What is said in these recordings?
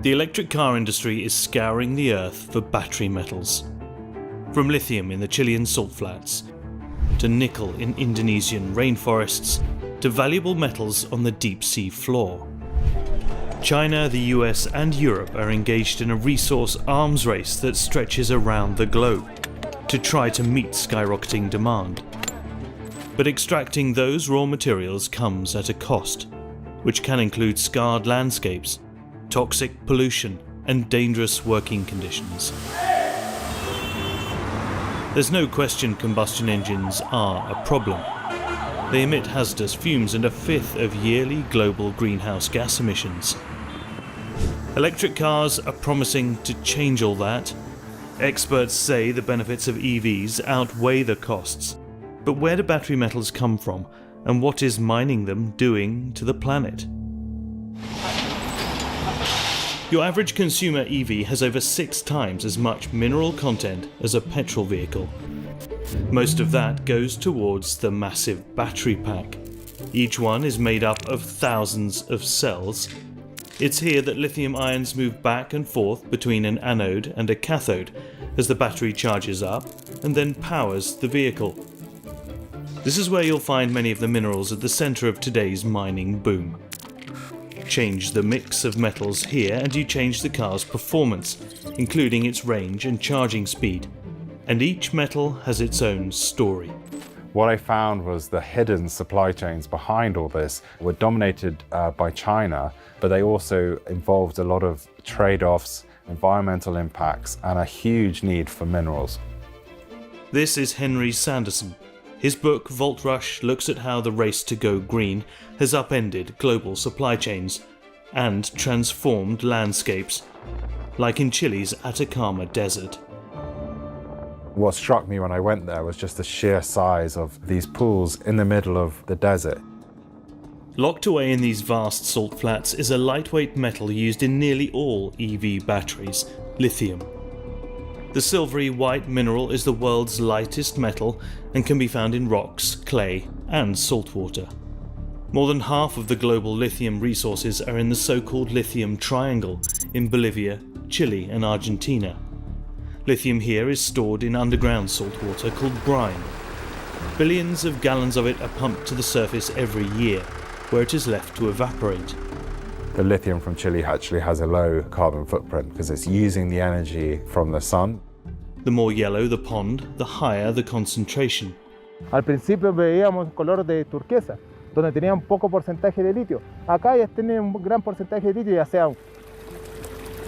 The electric car industry is scouring the earth for battery metals. From lithium in the Chilean salt flats, to nickel in Indonesian rainforests, to valuable metals on the deep sea floor. China, the US and Europe are engaged in a resource arms race that stretches around the globe to try to meet skyrocketing demand. But extracting those raw materials comes at a cost, which can include scarred landscapes, toxic pollution and dangerous working conditions. There's no question combustion engines are a problem. They emit hazardous fumes and a fifth of yearly global greenhouse gas emissions. Electric cars are promising to change all that. Experts say the benefits of EVs outweigh the costs. But where do battery metals come from, and what is mining them doing to the planet? Your average consumer EV has over 6 times as much mineral content as a petrol vehicle. Most of that goes towards the massive battery pack. Each one is made up of thousands of cells. It's here that lithium ions move back and forth between an anode and a cathode as the battery charges up and then powers the vehicle. This is where you'll find many of the minerals at the centre of today's mining boom. Change the mix of metals here and you change the car's performance, including its range and charging speed. And each metal has its own story. What I found was the hidden supply chains behind all this were dominated by China, but they also involved a lot of trade-offs, environmental impacts, and a huge need for minerals. This is Henry Sanderson. His book, Volt Rush, looks at how the race to go green has upended global supply chains and transformed landscapes, like in Chile's Atacama Desert. What struck me when I went there was just the sheer size of these pools in the middle of the desert. Locked away in these vast salt flats is a lightweight metal used in nearly all EV batteries, lithium. The silvery white mineral is the world's lightest metal and can be found in rocks, clay and saltwater. More than half of the global lithium resources are in the so-called lithium triangle in Bolivia, Chile and Argentina. Lithium here is stored in underground saltwater called brine. Billions of gallons of it are pumped to the surface every year, where it is left to evaporate. The lithium from Chile actually has a low carbon footprint because it's using the energy from the sun. The more yellow the pond, the higher the concentration. Al principio veíamos color de turquesa, donde tenía un poco porcentaje de litio. Acá ya tiene un gran porcentaje de litio, ya sea.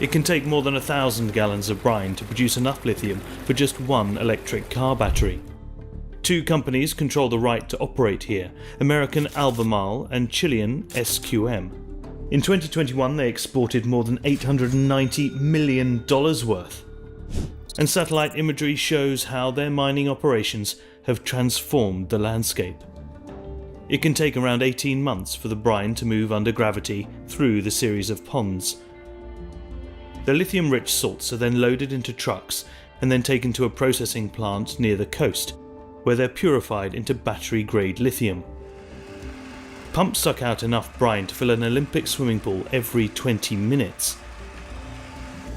It can take more than 1,000 gallons of brine to produce enough lithium for just one electric car battery. 2 companies control the right to operate here, American Albemarle and Chilean SQM. In 2021 they exported more than $890 million worth. And satellite imagery shows how their mining operations have transformed the landscape. It can take around 18 months for the brine to move under gravity through the series of ponds. The lithium-rich salts are then loaded into trucks and then taken to a processing plant near the coast, where they're purified into battery-grade lithium. Pumps suck out enough brine to fill an Olympic swimming pool every 20 minutes.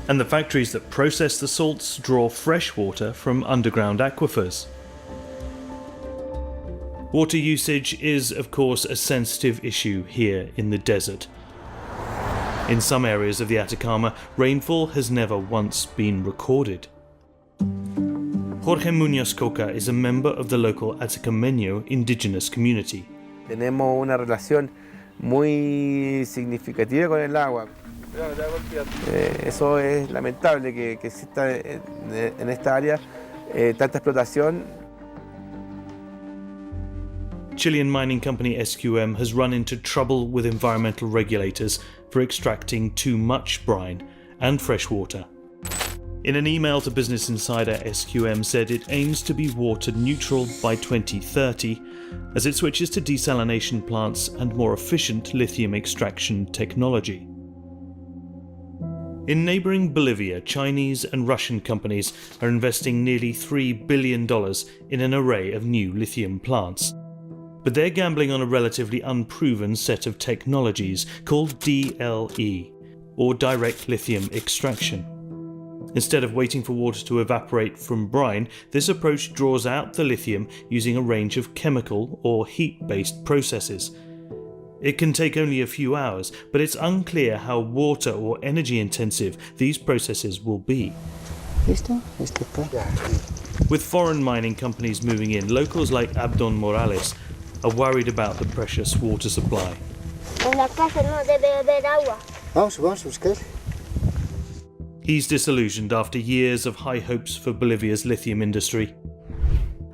And the factories that process the salts draw fresh water from underground aquifers. Water usage is, of course, a sensitive issue here in the desert. In some areas of the Atacama, rainfall has never once been recorded. Jorge Muñoz Coca is a member of the local Atacameño indigenous community. Tenemos una relación muy significativa con el agua. Eso es lamentable que exista en esta área tanta explotación. Chilean mining company SQM has run into trouble with environmental regulators for extracting too much brine and fresh water. In an email to Business Insider, SQM said it aims to be water neutral by 2030 as it switches to desalination plants and more efficient lithium extraction technology. In neighbouring Bolivia, Chinese and Russian companies are investing nearly $3 billion in an array of new lithium plants. But they're gambling on a relatively unproven set of technologies called DLE, or direct lithium extraction. Instead of waiting for water to evaporate from brine, this approach draws out the lithium using a range of chemical or heat-based processes. It can take only a few hours, but it's unclear how water or energy intensive these processes will be. With foreign mining companies moving in, locals like Abdon Morales are worried about the precious water supply. En la casa no debe haber agua. Vamos a buscar. He's disillusioned after years of high hopes for Bolivia's lithium industry.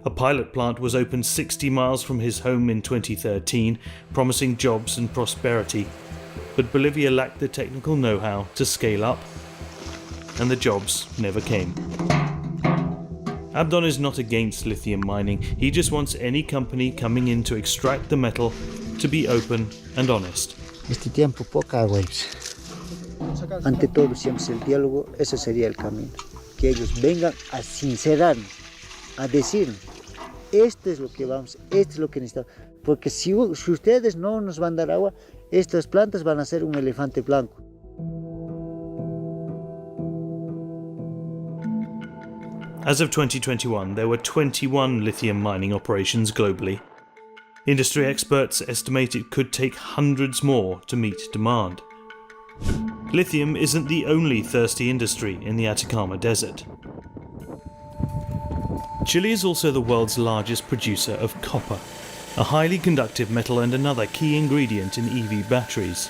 A pilot plant was opened 60 miles from his home in 2013, promising jobs and prosperity. But Bolivia lacked the technical know-how to scale up, and the jobs never came. Abdon is not against lithium mining, he just wants any company coming in to extract the metal to be open and honest. Este tiempo poca agua. Ante todo siempre el diálogo, ese sería el camino. Que ellos vengan a sincerarnos, a decir, esto es lo que vamos, esto es lo que necesitamos. Porque si ustedes no nos van a dar agua, estas plantas van a ser un elefante blanco. As of 2021, there were 21 lithium mining operations globally. Industry experts estimate it could take hundreds more to meet demand. Lithium isn't the only thirsty industry in the Atacama Desert. Chile is also the world's largest producer of copper, a highly conductive metal and another key ingredient in EV batteries.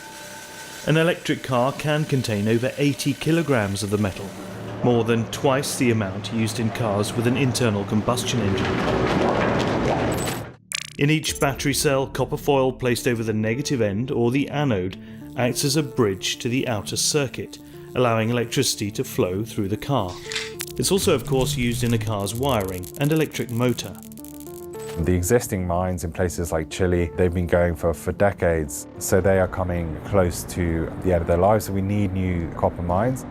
An electric car can contain over 80 kilograms of the metal, more than twice the amount used in cars with an internal combustion engine. In each battery cell, copper foil placed over the negative end or the anode acts as a bridge to the outer circuit, allowing electricity to flow through the car. It's also of course used in a car's wiring and electric motor. The existing mines in places like Chile, they've been going for decades, so they are coming close to the end of their lives, so we need new copper mines.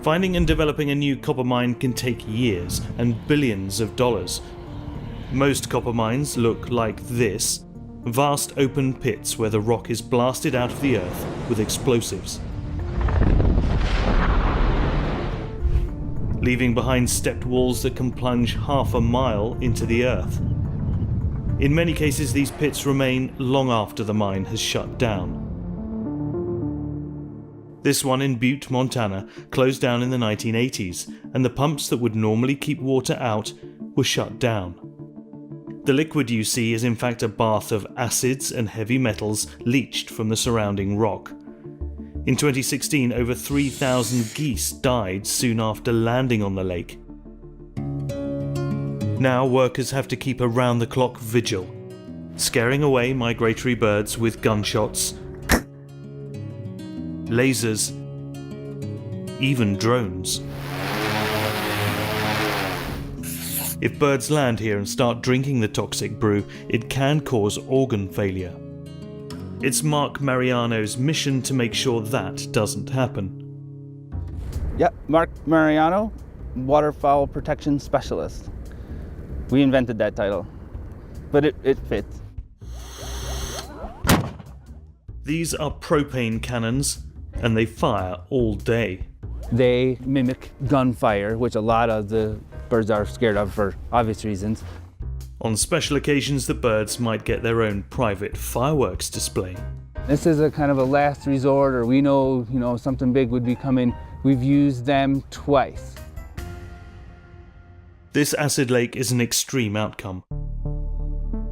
Finding and developing a new copper mine can take years and billions of dollars. Most copper mines look like this, vast open pits where the rock is blasted out of the earth with explosives, leaving behind stepped walls that can plunge half a mile into the earth. In many cases, these pits remain long after the mine has shut down. This one in Butte, Montana, closed down in the 1980s, and the pumps that would normally keep water out were shut down. The liquid you see is in fact a bath of acids and heavy metals leached from the surrounding rock. In 2016, over 3,000 geese died soon after landing on the lake. Now workers have to keep a round-the-clock vigil, scaring away migratory birds with gunshots, lasers, even drones. If birds land here and start drinking the toxic brew, it can cause organ failure. It's Mark Mariano's mission to make sure that doesn't happen. Yeah, Mark Mariano, Waterfowl Protection Specialist. We invented that title, but it fits. These are propane cannons, and they fire all day. They mimic gunfire, which a lot of the birds are scared of for obvious reasons. On special occasions, the birds might get their own private fireworks display. This is a kind of a last resort, or we know, something big would be coming. We've used them twice. This acid lake is an extreme outcome.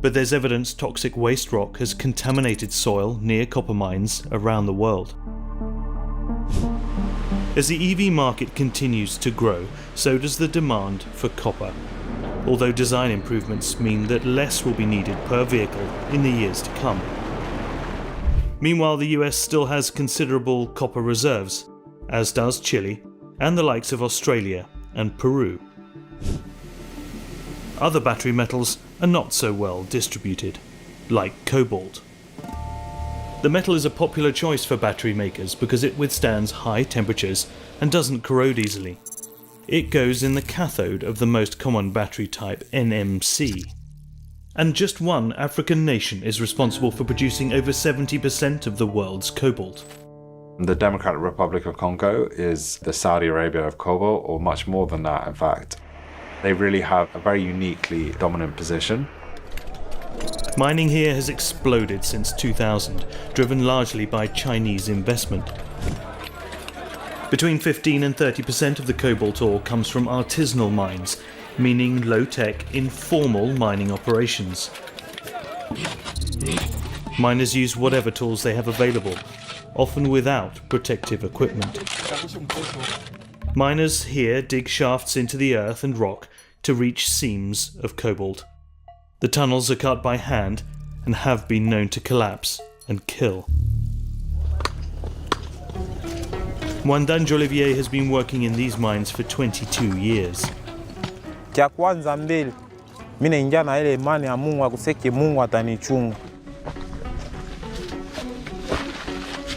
But there's evidence toxic waste rock has contaminated soil near copper mines around the world. As the EV market continues to grow, so does the demand for copper, although design improvements mean that less will be needed per vehicle in the years to come. Meanwhile, the US still has considerable copper reserves, as does Chile and the likes of Australia and Peru. Other battery metals are not so well distributed, like cobalt. The metal is a popular choice for battery makers because it withstands high temperatures and doesn't corrode easily. It goes in the cathode of the most common battery type, NMC. And just one African nation is responsible for producing over 70% of the world's cobalt. The Democratic Republic of Congo is the Saudi Arabia of cobalt, or much more than that, in fact. They really have a very uniquely dominant position. Mining here has exploded since 2000, driven largely by Chinese investment. Between 15 and 30% of the cobalt ore comes from artisanal mines, meaning low-tech, informal mining operations. Miners use whatever tools they have available, often without protective equipment. Miners here dig shafts into the earth and rock to reach seams of cobalt. The tunnels are cut by hand and have been known to collapse and kill. Mwandanji Olivier has been working in these mines for 22 years. Cha kwanza mbele mimi naingia na ile imani ya Mungu akuseke Mungu atanichunga.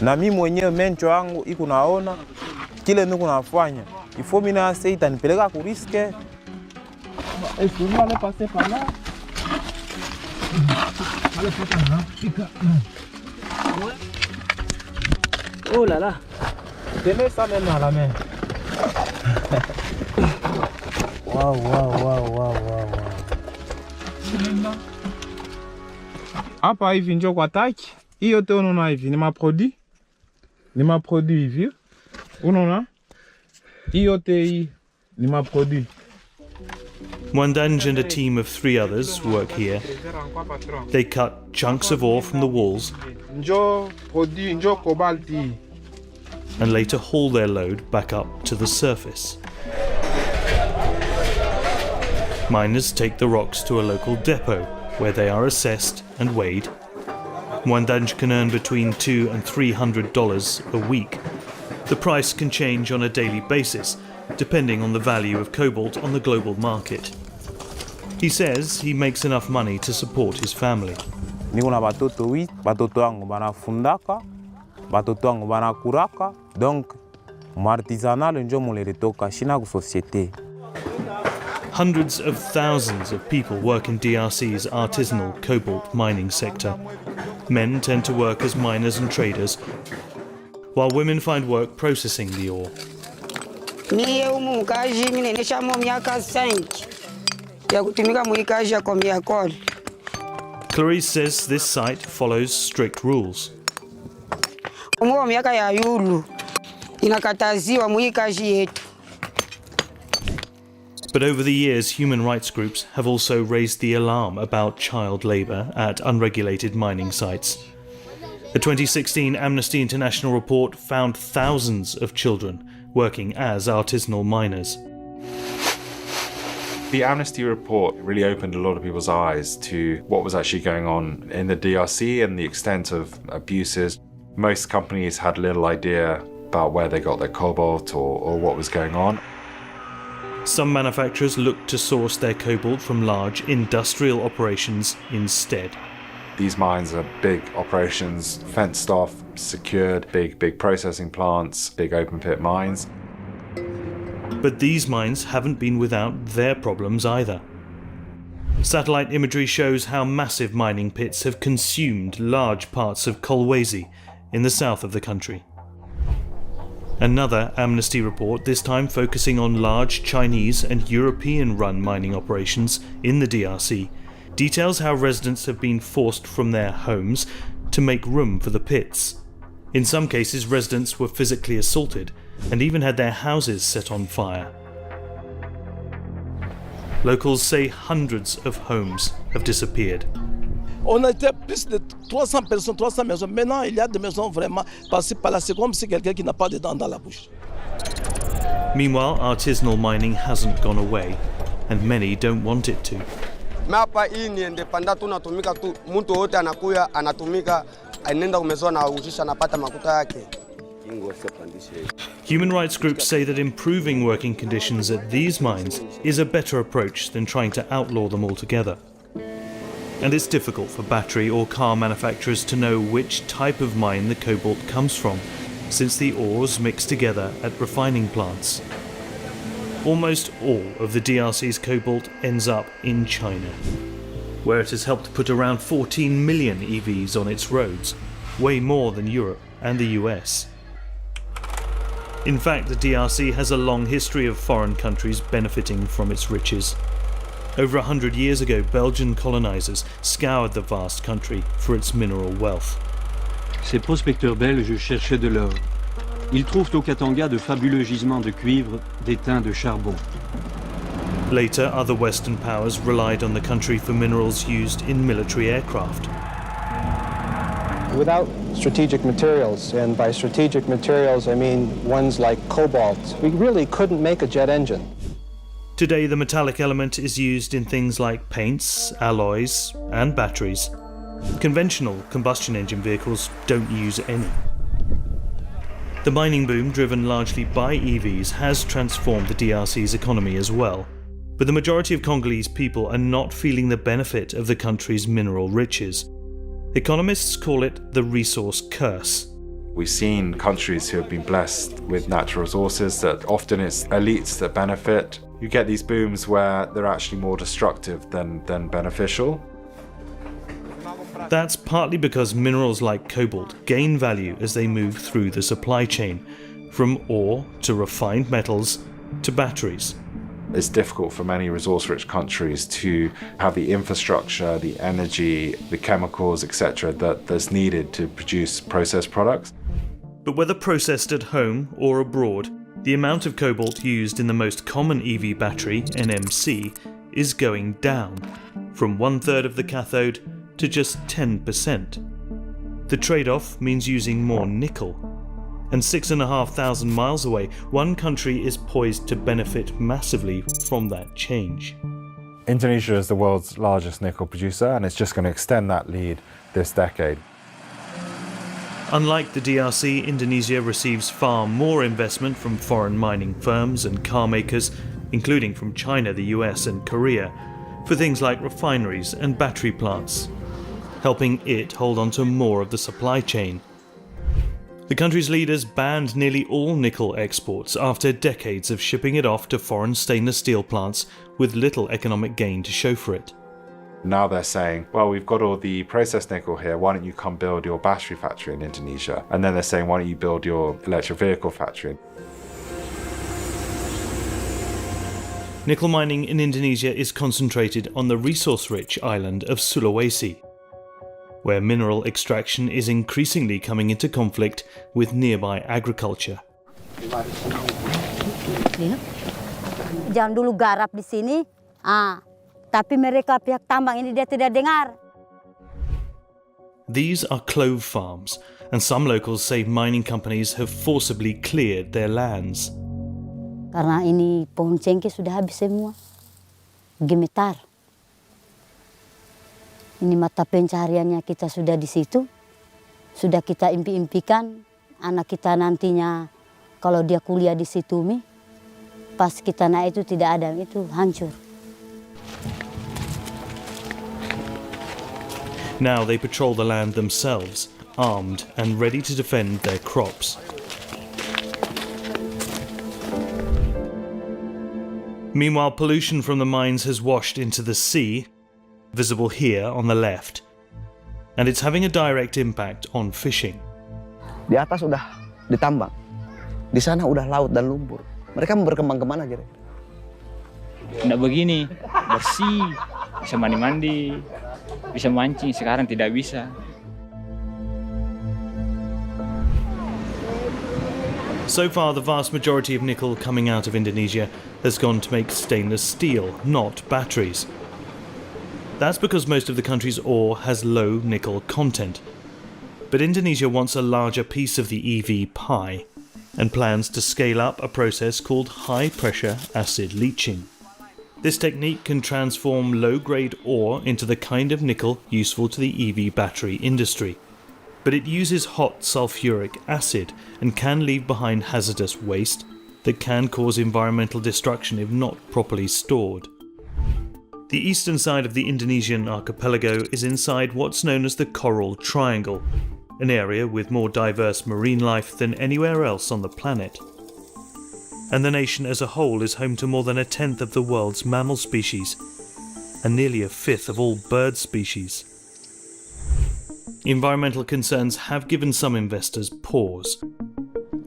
Na mimi mwenyewe mencho yangu iko naona kile niko nafanya. Ifo mimi na sasa itanipeleka ku riske. Excuse-moi, le passer par là. Oh là là. Tenez ça même à la main. Wow, wow, wow, wow, wow. Hapa hivi ndio kwa taki. Hii yote unaona hivi ni maproduit. Ni maproduit hivi. Unaona? Hii yote hii ni maproduit. Mwandanji and a team of 3 others work here. They cut chunks of ore from the walls Njo produit, njo cobalt hii. and later haul their load back up to the surface. Miners take the rocks to a local depot where they are assessed and weighed. Mwandanji can earn between $200 and $300 a week. The price can change on a daily basis, depending on the value of cobalt on the global market. He says he makes enough money to support his family. Niko na batoto 8, batoto wangu banafundaka, batoto wangu banakuraka, donc artisanal njo muletoka shina ku societe. Hundreds of thousands of people work in DRC's artisanal cobalt mining sector. Men tend to work as miners and traders, while women find work processing the ore. Mie umu mkaji mimi naendesha miaka 5 ya kutumika muikaji ya komiakol. Clarice says this site follows strict rules. Umu miaka ya yulu inakataziwa muikaji yetu. But over the years, human rights groups have also raised the alarm about child labour at unregulated mining sites. A 2016 Amnesty International report found thousands of children working as artisanal miners. The Amnesty report really opened a lot of people's eyes to what was actually going on in the DRC and the extent of abuses. Most companies had little idea about where they got their cobalt or what was going on. Some manufacturers looked to source their cobalt from large industrial operations instead. These mines are big operations, fenced off, secured, big processing plants, big open pit mines. But these mines haven't been without their problems either. Satellite imagery shows how massive mining pits have consumed large parts of Kolwezi in the south of the country. Another Amnesty report, this time focusing on large Chinese and European-run mining operations in the DRC, details how residents have been forced from their homes to make room for the pits. In some cases, residents were physically assaulted and even had their houses set on fire. Locals say hundreds of homes have disappeared. On était plus de 300 personnes, 300 maisons. Maintenant, il y a des maisons vraiment passées par là. C'est comme si quelqu'un qui n'a pas de dents dans la bouche. Meanwhile, artisanal mining hasn't gone away, and many don't want it to. Hapa hii ni independent tunatumika tu, mtu wote anakuya anatumika, anaenda kumezoa na ujisha anapata makuta yake. Human rights groups say that improving working conditions at these mines is a better approach than trying to outlaw them altogether. And it's difficult for battery or car manufacturers to know which type of mine the cobalt comes from, since the ores mix together at refining plants. Almost all of the DRC's cobalt ends up in China, where it has helped put around 14 million EVs on its roads, way more than Europe and the US. In fact, the DRC has a long history of foreign countries benefiting from its riches. Over 100 years ago, Belgian colonizers scoured the vast country for its mineral wealth. Ces prospecteurs belges cherchaient de l'or. Ils trouvent au Katanga de fabuleux gisements de cuivre, d'étain, de charbon. Later, other Western powers relied on the country for minerals used in military aircraft. Without strategic materials, and by strategic materials I mean ones like cobalt, we really couldn't make a jet engine. Today, the metallic element is used in things like paints, alloys, and batteries. Conventional combustion engine vehicles don't use any. The mining boom, driven largely by EVs, has transformed the DRC's economy as well. But the majority of Congolese people are not feeling the benefit of the country's mineral riches. Economists call it the resource curse. We've seen countries who have been blessed with natural resources that often it's elites that benefit. You get these booms where they're actually more destructive than beneficial. That's partly because minerals like cobalt gain value as they move through the supply chain, from ore to refined metals to batteries. It's difficult for many resource-rich countries to have the infrastructure, the energy, the chemicals, etc. that's needed to produce processed products. But whether processed at home or abroad, the amount of cobalt used in the most common EV battery, NMC, is going down, from 1/3 of the cathode to just 10%. The trade-off means using more nickel. And 6,500 miles away, one country is poised to benefit massively from that change. Indonesia is the world's largest nickel producer, and it's just going to extend that lead this decade. Unlike the DRC, Indonesia receives far more investment from foreign mining firms and car makers, including from China, the US and Korea, for things like refineries and battery plants, helping it hold on to more of the supply chain. The country's leaders banned nearly all nickel exports after decades of shipping it off to foreign stainless steel plants with little economic gain to show for it. Now they're saying, well, we've got all the processed nickel here, why don't you come build your battery factory in Indonesia? And then they're saying, why don't you build your electric vehicle factory? Nickel mining in Indonesia is concentrated on the resource-rich island of Sulawesi, where mineral extraction is increasingly coming into conflict with nearby agriculture. Jangan dulu garap di sini, tapi mereka pihak tambang ini dia tidak dengar. These are clove farms, and some locals say mining companies have forcibly cleared their lands. Karena ini pohon cengkeh sudah habis semua, gemetar. Ini mata pencahariannya kita sudah di situ, sudah kita impi-impikan anak kita nantinya kalau dia kuliah di situ pas kita naik itu tidak ada, itu hancur. Now they patrol the land themselves, armed and ready to defend their crops. Meanwhile, pollution from the mines has washed into the sea, visible here on the left, and it's having a direct impact on fishing. Di atas udah ditambang, di sana udah laut dan lumpur. Mereka mau berkembang kemana kira-kira? Nggak begini, bersih, bisa mandi-mandi, bisa mancing, sekarang tidak bisa. So far, the vast majority of nickel coming out of Indonesia has gone to make stainless steel, not batteries. That's because most of the country's ore has low nickel content. But Indonesia wants a larger piece of the EV pie and plans to scale up a process called high-pressure acid leaching. This technique can transform low-grade ore into the kind of nickel useful to the EV battery industry. But it uses hot sulfuric acid and can leave behind hazardous waste that can cause environmental destruction if not properly stored. The eastern side of the Indonesian archipelago is inside what's known as the Coral Triangle, an area with more diverse marine life than anywhere else on the planet. And the nation as a whole is home to more than 1/10 of the world's mammal species, and nearly 1/5 of all bird species. Environmental concerns have given some investors pause.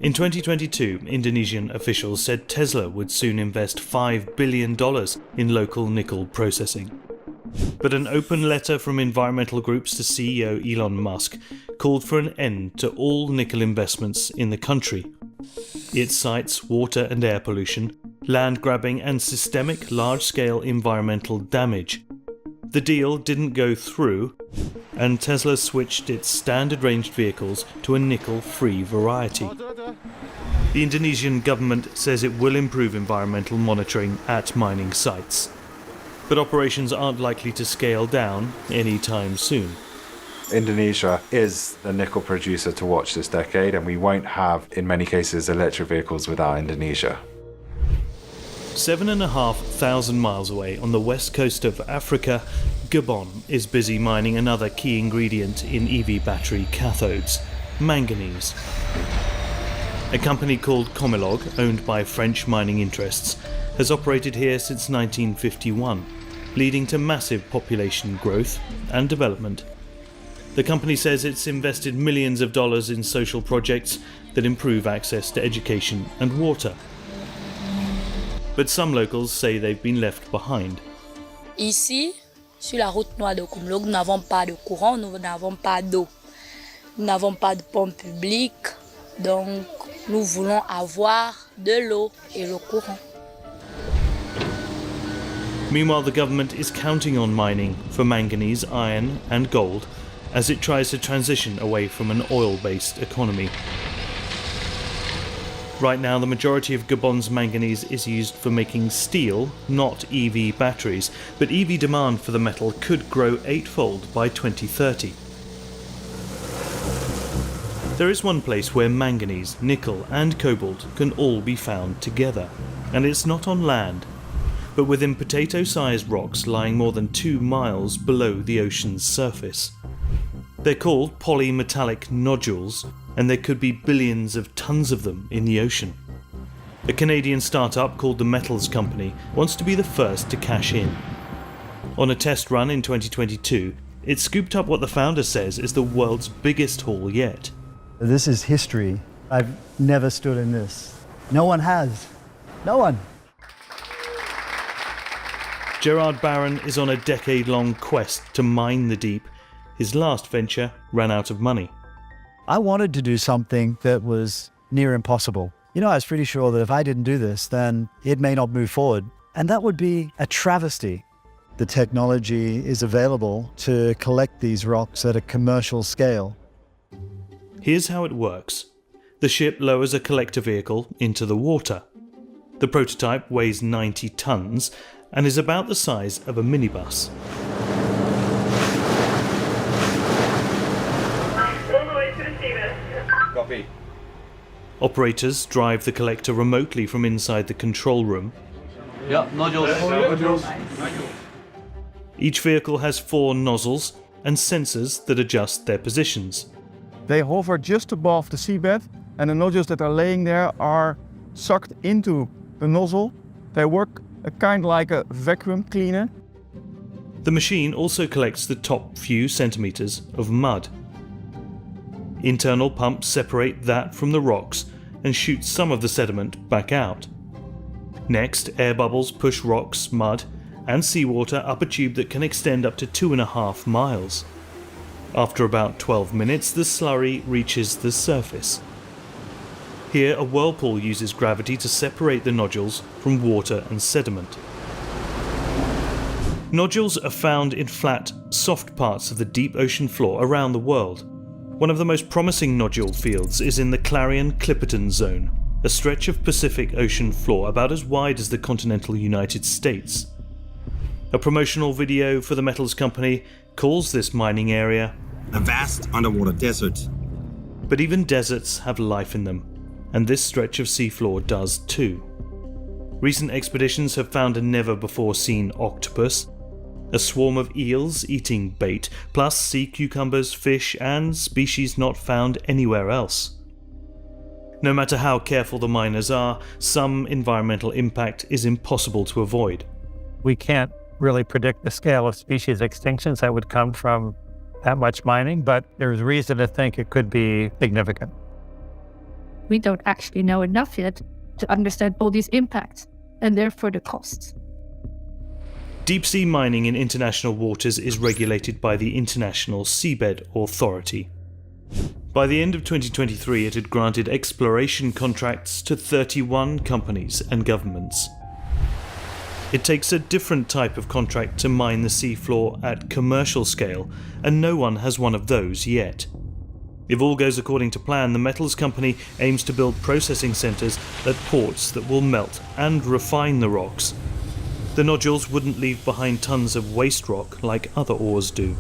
In 2022, Indonesian officials said Tesla would soon invest $5 billion in local nickel processing. But an open letter from environmental groups to CEO Elon Musk called for an end to all nickel investments in the country. It cites water and air pollution, land grabbing and systemic large-scale environmental damage. The deal didn't go through, and Tesla switched its standard-ranged vehicles to a nickel-free variety. The Indonesian government says it will improve environmental monitoring at mining sites, but operations aren't likely to scale down anytime soon. Indonesia is the nickel producer to watch this decade, and we won't have, in many cases, electric vehicles without Indonesia. 7,500 miles away on the west coast of Africa, Gabon is busy mining another key ingredient in EV battery cathodes, manganese. A company called Comilog, owned by French mining interests, has operated here since 1951, leading to massive population growth and development. The company says it's invested millions of dollars in social projects that improve access to education and water. But some locals say they've been left behind. Ici, sur la route noire de Comilog, nous n'avons pas de courant, nous n'avons pas d'eau. Nous n'avons pas de pompe publique, donc nous voulons avoir de l'eau et le courant. Meanwhile, the government is counting on mining for manganese, iron and gold as it tries to transition away from an oil-based economy. Right now, the majority of Gabon's manganese is used for making steel, not EV batteries, but EV demand for the metal could grow eightfold by 2030. There is one place where manganese, nickel and cobalt can all be found together, and it's not on land, but within potato-sized rocks lying more than 2 miles below the ocean's surface. They're called polymetallic nodules, and there could be billions of tons of them in the ocean. A Canadian startup called the Metals Company wants to be the first to cash in. On a test run in 2022, it scooped up what the founder says is the world's biggest haul yet. This is history. I've never stood in this. No one has. No one. Gerard Barron is on a decade-long quest to mine the deep. His last venture ran out of money. I wanted to do something that was near impossible. You know, I was pretty sure that if I didn't do this, then it may not move forward. And that would be a travesty. The technology is available to collect these rocks at a commercial scale. Here's how it works. The ship lowers a collector vehicle into the water. The prototype weighs 90 tons and is about the size of a minibus. Copy. Operators drive the collector remotely from inside the control room. Yeah, nodules. Each vehicle has 4 nozzles and sensors that adjust their positions. They hover just above the seabed, and the nodules that are laying there are sucked into the nozzle. They work kind of like a vacuum cleaner. The machine also collects the top few centimeters of mud. Internal pumps separate that from the rocks and shoot some of the sediment back out. Next, air bubbles push rocks, mud, and seawater up a tube that can extend up to 2.5 miles. After about 12 minutes, the slurry reaches the surface. Here, a whirlpool uses gravity to separate the nodules from water and sediment. Nodules are found in flat, soft parts of the deep ocean floor around the world. One of the most promising nodule fields is in the Clarion-Clipperton Zone, a stretch of Pacific Ocean floor about as wide as the continental United States. A promotional video for the Metals Company calls this mining area a vast underwater desert. But even deserts have life in them, and this stretch of seafloor does too. Recent expeditions have found a never-before-seen octopus, a swarm of eels eating bait, plus sea cucumbers, fish, and species not found anywhere else. No matter how careful the miners are, some environmental impact is impossible to avoid. We can't really predict the scale of species extinctions that would come from that much mining, but there's reason to think it could be significant. We don't actually know enough yet to understand all these impacts and therefore the costs. Deep-sea mining in international waters is regulated by the International Seabed Authority. By the end of 2023, it had granted exploration contracts to 31 companies and governments. It takes a different type of contract to mine the seafloor at commercial scale, and no one has one of those yet. If all goes according to plan, the metals company aims to build processing centres at ports that will melt and refine the rocks. The nodules wouldn't leave behind tons of waste rock like other ores do.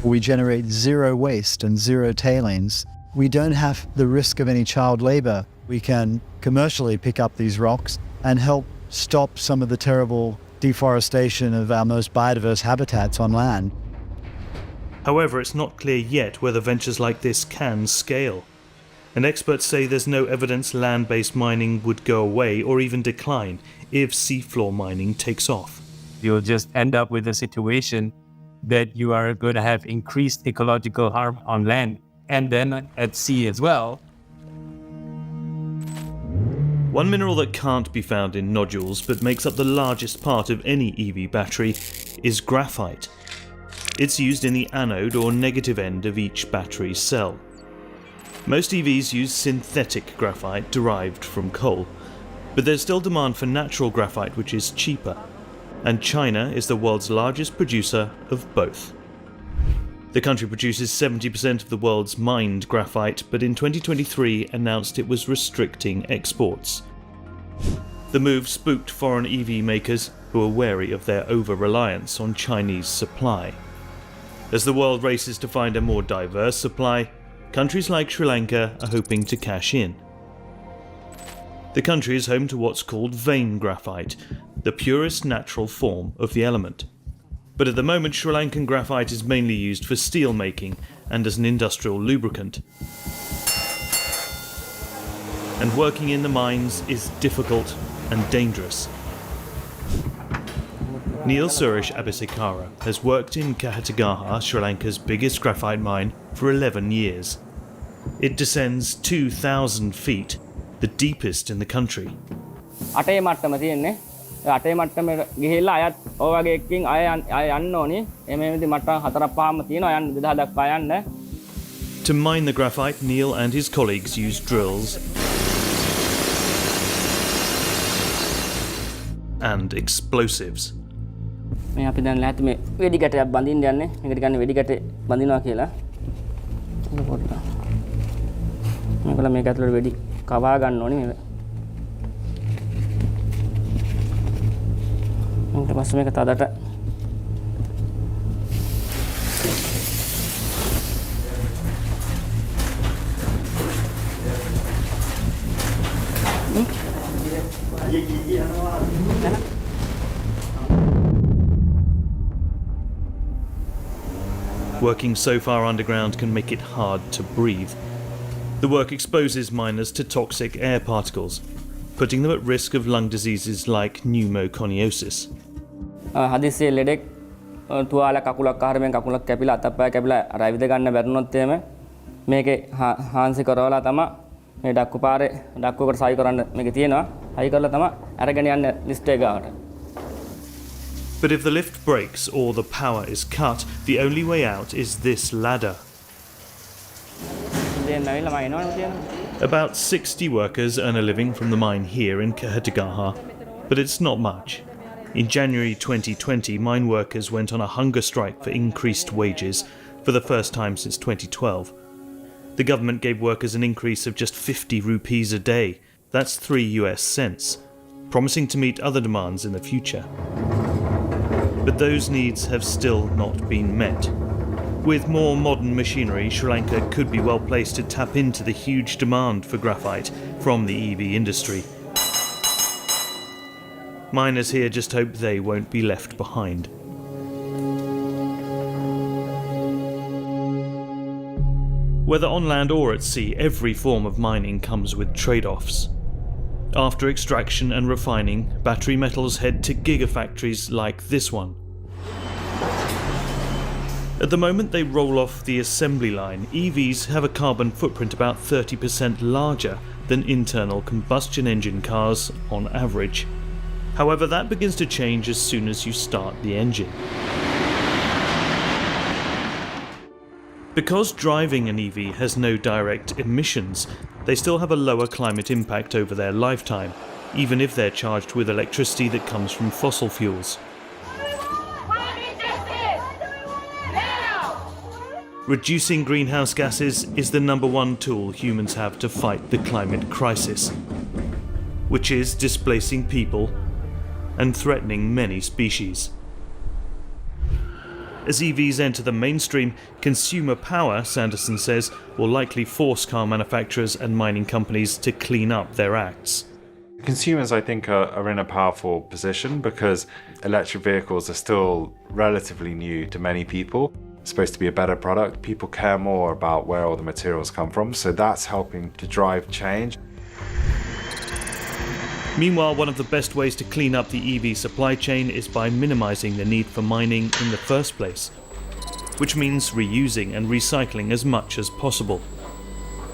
We generate zero waste and zero tailings. We don't have the risk of any child labour. We can commercially pick up these rocks and help stop some of the terrible deforestation of our most biodiverse habitats on land. However, it's not clear yet whether ventures like this can scale. And experts say there's no evidence land-based mining would go away or even decline if seafloor mining takes off. You'll just end up with a situation that you are going to have increased ecological harm on land and then at sea as well. One mineral that can't be found in nodules but makes up the largest part of any EV battery is graphite. It's used in the anode or negative end of each battery cell. Most EVs use synthetic graphite derived from coal, but there's still demand for natural graphite, which is cheaper, and China is the world's largest producer of both. The country produces 70% of the world's mined graphite, but in 2023 announced it was restricting exports. The move spooked foreign EV makers who are wary of their over-reliance on Chinese supply. As the world races to find a more diverse supply, countries like Sri Lanka are hoping to cash in. The country is home to what's called vein graphite, the purest natural form of the element. But at the moment, Sri Lankan graphite is mainly used for steel making and as an industrial lubricant. And working in the mines is difficult and dangerous. Neil Suresh Abisekara has worked in Kahatagaha, Sri Lanka's biggest graphite mine, for 11 years. It descends 2,000 feet, the deepest in the country. අටේ මට්ටම තියෙන්නේ. අටේ මට්ටමේ ගිහිල්ලා අයත් ඔය වගේ එකකින් අය යන්න ඕනි. එමෙමෙදි මට්ටම් 4-5ම තියෙනවා යන්න 2000 දක්වා යන්න. To mine the graphite, Neil and his colleagues use drills and explosives. මේ අපි දැන් ලෑත් මේ වෙඩි ගැටයක් බඳින්න යන්නේ. මේකට ගන්න වෙඩි ගැටේ බඳිනවා කියලා. මේකලා මේක ඇතුළට වෙඩි කවා ගන්න ඕනේ මේක. ඊට පස්සේ මේක තදට Working so far underground can make it hard to breathe. The work exposes miners to toxic air particles, putting them at risk of lung diseases like pneumoconiosis. හදිස්සියේ ලෙඩෙක් තුවාල කකුලක් ආහාරයෙන් කකුලක් කැපිලා අතපය කැපිලා අර ඇවිද ගන්න බැරිනොත් එහෙම මේකේ හාන්සි කරවලා තමයි මේ ඩක්කු පාරේ ඩක්කුවකට සයි කරන්න මේකේ තියෙනවා. සයි කරලා තමයි අරගෙන යන්න ලිස්ට් එක ගාවට. But if the lift breaks or the power is cut, the only way out is this ladder. About 60 workers earn a living from the mine here in Kahatagaha, but it's not much. In January 2020, mine workers went on a hunger strike for increased wages for the first time since 2012. The government gave workers an increase of just 50 rupees a day, that's 3 US cents, promising to meet other demands in the future. But those needs have still not been met. With more modern machinery, Sri Lanka could be well placed to tap into the huge demand for graphite from the EV industry. Miners here just hope they won't be left behind. Whether on land or at sea, every form of mining comes with trade-offs. After extraction and refining, battery metals head to gigafactories like this one. At the moment they roll off the assembly line, EVs have a carbon footprint about 30% larger than internal combustion engine cars on average. However, that begins to change as soon as you start the engine. Because driving an EV has no direct emissions, they still have a lower climate impact over their lifetime, even if they're charged with electricity that comes from fossil fuels. Reducing greenhouse gases is the #1 tool humans have to fight the climate crisis, which is displacing people and threatening many species. As EVs enter the mainstream, consumer power, Sanderson says, will likely force car manufacturers and mining companies to clean up their acts. Consumers, I think, are in a powerful position because electric vehicles are still relatively new to many people. It's supposed to be a better product. People care more about where all the materials come from, so that's helping to drive change. Meanwhile, one of the best ways to clean up the EV supply chain is by minimizing the need for mining in the first place, which means reusing and recycling as much as possible.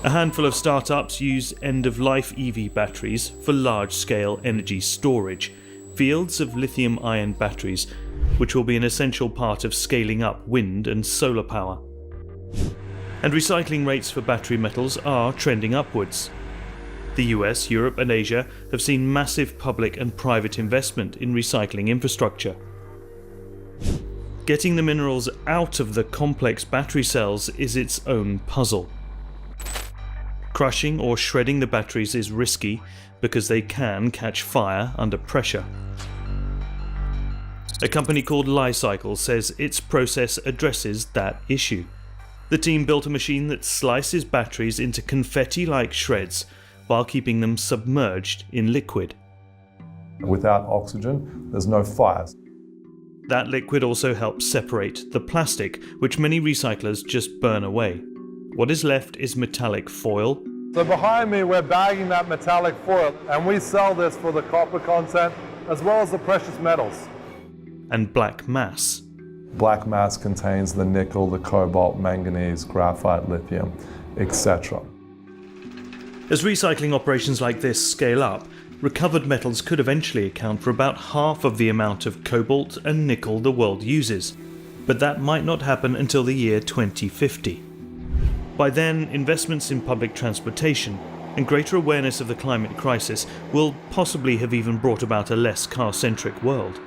A handful of startups use end-of-life EV batteries for large-scale energy storage, fields of lithium-ion batteries, which will be an essential part of scaling up wind and solar power. And recycling rates for battery metals are trending upwards. The US, Europe and Asia have seen massive public and private investment in recycling infrastructure. Getting the minerals out of the complex battery cells is its own puzzle. Crushing or shredding the batteries is risky because they can catch fire under pressure. A company called Li-Cycle says its process addresses that issue. The team built a machine that slices batteries into confetti-like shreds while keeping them submerged in liquid. Without oxygen, there's no fires. That liquid also helps separate the plastic, which many recyclers just burn away. What is left is metallic foil. So behind me, we're bagging that metallic foil, and we sell this for the copper content as well as the precious metals. And black mass. Black mass contains the nickel, the cobalt, manganese, graphite, lithium, etc. As recycling operations like this scale up, recovered metals could eventually account for about half of the amount of cobalt and nickel the world uses, but that might not happen until the year 2050. By then, investments in public transportation and greater awareness of the climate crisis will possibly have even brought about a less car-centric world.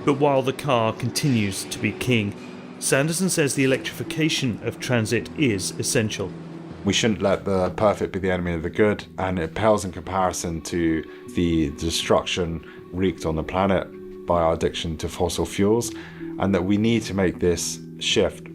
But while the car continues to be king, Sanderson says the electrification of transit is essential. We shouldn't let the perfect be the enemy of the good, and it pales in comparison to the destruction wreaked on the planet by our addiction to fossil fuels, and that we need to make this shift